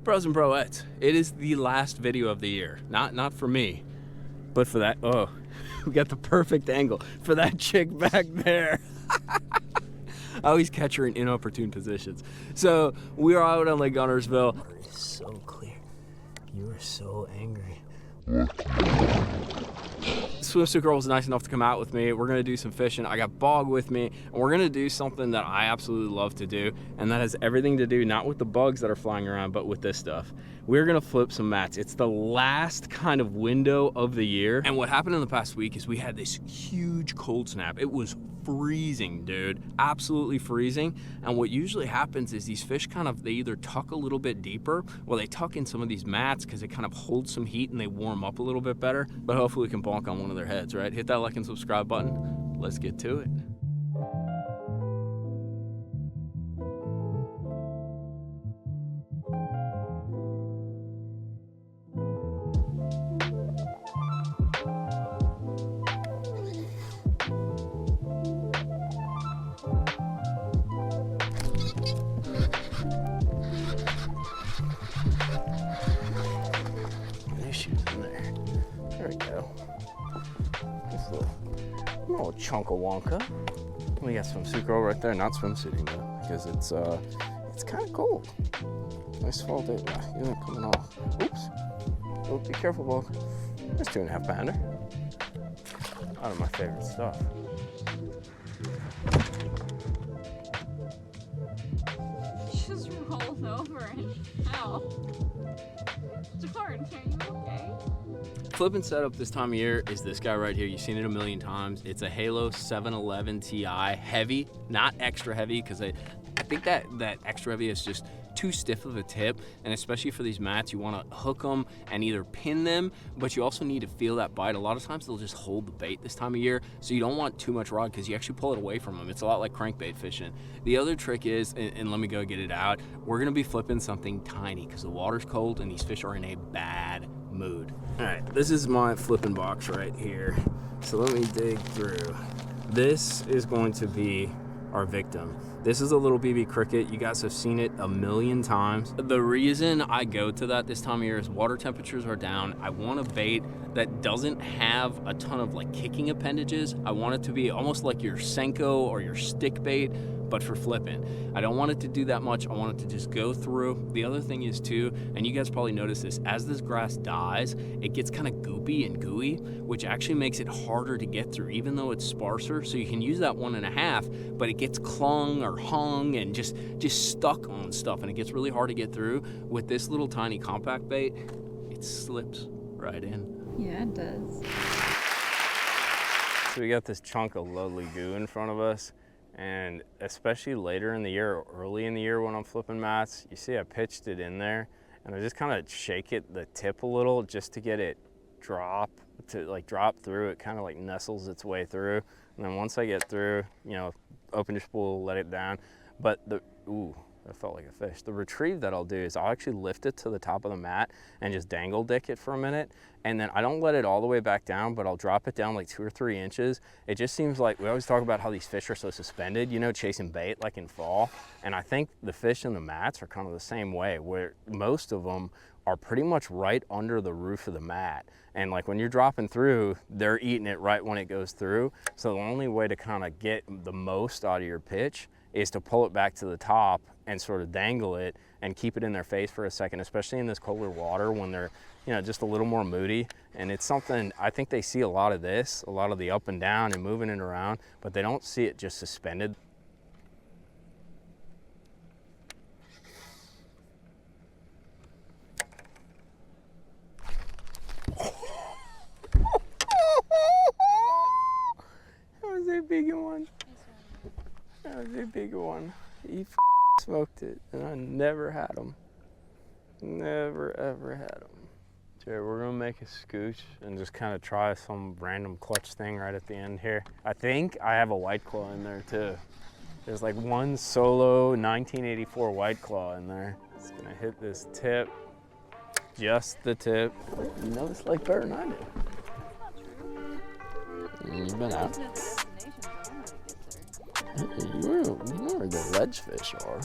Bros and broettes, it is the last video of the year. Not for me, but for that, oh, we got the perfect angle for that chick back there. I always catch her in inopportune positions. So we are out on Lake Guntersville. Water is so clear. You are so angry. Swimsuit girl was nice enough to come out with me. We're gonna do some fishing. I got Bog with me, and we're gonna do something that I absolutely love to do, and that has everything to do not with the bugs that are flying around, but with this stuff. We're gonna flip some mats. It's the last kind of window of the year, and what happened in the past week is we had this huge cold snap. It was freezing, dude, absolutely freezing. And what usually happens is these fish they either tuck a little bit deeper, or they tuck in some of these mats because it kind of holds some heat and they warm up a little bit better. But hopefully we can bonk on one of their heads, right? Hit that like and subscribe button. Let's get to it. There we go. This little chunk of Wonka. We got swimsuit girl right there, not swimsuiting though, because it's kind of cold. Nice fall day. You're not coming off. Oops. Oh, be careful, Bog. That's 2.5 pounder. Out of my favorite stuff. Just rolled over and ow. George, are you okay? Flipping setup this time of year is this guy right here. You've seen it a million times. It's a Halo 711 Ti, heavy, not extra heavy, because I think that extra heavy is just too stiff of a tip, and especially for these mats, you want to hook them and either pin them, but you also need to feel that bite. A lot of times they'll just hold the bait this time of year, so you don't want too much rod because you actually pull it away from them. It's a lot like crankbait fishing. The other trick is, and let me go get it out, we're going to be flipping something tiny because the water's cold and these fish are in a bad mood. All right, this is my flipping box right here. So let me dig through. This is going to be our victim. This is a little BB cricket. You guys have seen it a million times. The reason I go to that this time of year is water temperatures are down. I want a bait that doesn't have a ton of like kicking appendages. I want it to be almost like your Senko or your stick bait, but for flipping. I don't want it to do that much. I want it to just go through. The other thing is too, and you guys probably notice this, as this grass dies, it gets kind of goopy and gooey, which actually makes it harder to get through, even though it's sparser. So you can use that 1.5, but it gets clung or hung and just stuck on stuff, and it gets really hard to get through. With this little tiny compact bait, it slips right in. Yeah, it does. So we got this chunk of lovely goo in front of us, and especially later in the year or early in the year when I'm flipping mats, you see I pitched it in there, and I just kind of shake the tip a little just to get it drop through. It kind of like nestles its way through, and then once I get through, open your spool, let it down. But ooh, that felt like a fish. The retrieve that I'll do is I'll actually lift it to the top of the mat and just dangle dick it for a minute. And then I don't let it all the way back down, but I'll drop it down like 2 or 3 inches. It just seems like, we always talk about how these fish are so suspended, chasing bait like in fall. And I think the fish in the mats are kind of the same way, where most of them are pretty much right under the roof of the mat. And like when you're dropping through, they're eating it right when it goes through. So the only way to kind of get the most out of your pitch is to pull it back to the top and sort of dangle it and keep it in their face for a second, especially in this colder water when they're, just a little more moody. And it's something, I think they see a lot of this, a lot of the up and down and moving it around, but they don't see it just suspended. That was a big one. That was a big one. He smoked it, and I never had him. Never, ever had him. So we're gonna make a scooch and just kind of try some random clutch thing right at the end here. I think I have a white claw in there too. There's like one solo 1984 white claw in there. It's gonna hit this tip, just the tip. You know this lake better than I do. You've been out. You know where the ledge fish are.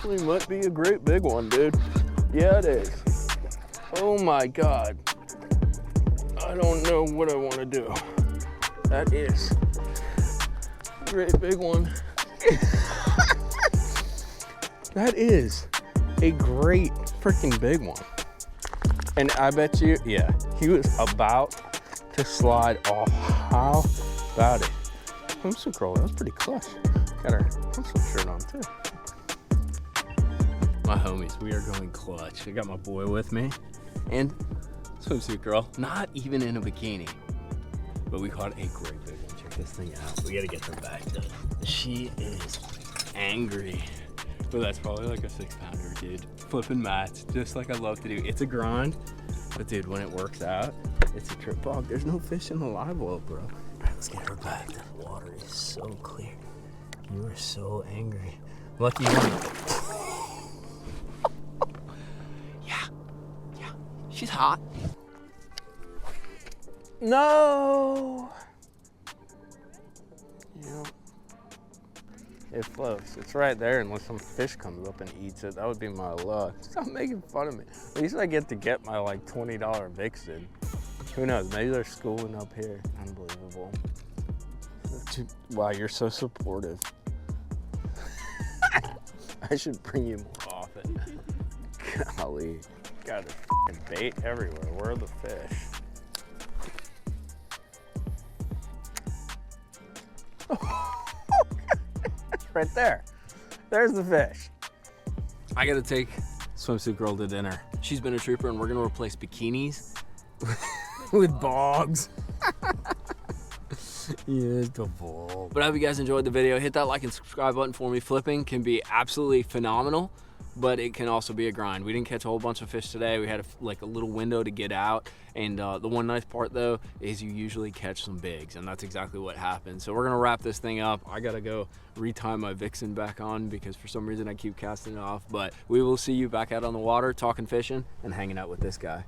actually might be a great big one, dude. Yeah, it is. Oh my God. I don't know what I want to do. That is a great big one. That is a great freaking big one. And I bet you, yeah, he was about to slide off. How about it? Swimsuit girl, that was pretty clutch. Got her swimsuit shirt on too. My homies, we are going clutch. I got my boy with me and swimsuit girl, not even in a bikini, but we caught a great big one. Check this thing out. We gotta get her back though. She is angry. But that's probably like a 6-pounder, dude. Flipping mats, just like I love to do. It's a grind, but dude, when it works out, it's a trip bog. There's no fish in the live well, bro. All right, let's get her back. The water is so clear. You are so angry. Lucky one. Yeah, she's hot. No. Yep. It floats. It's right there unless some fish comes up and eats it. That would be my luck. Stop making fun of me. At least I get to get my like $20 vixen. Who knows? Maybe they're schooling up here. Unbelievable. Wow, you're so supportive. I should bring you more often. Golly. Got a f***ing bait everywhere. Where are the fish? Right there. There's the fish. I gotta take swimsuit girl to dinner. She's been a trooper and we're gonna replace bikinis with bogs. Yes, the ball. But I hope you guys enjoyed the video. Hit that like and subscribe button for me. Flipping can be absolutely phenomenal, but it can also be a grind. We didn't catch a whole bunch of fish today. We had a little window to get out. And the one nice part though is you usually catch some bigs, and that's exactly what happened. So we're gonna wrap this thing up. I gotta go retie my vixen back on because for some reason I keep casting it off. But we will see you back out on the water, talking fishing and hanging out with this guy.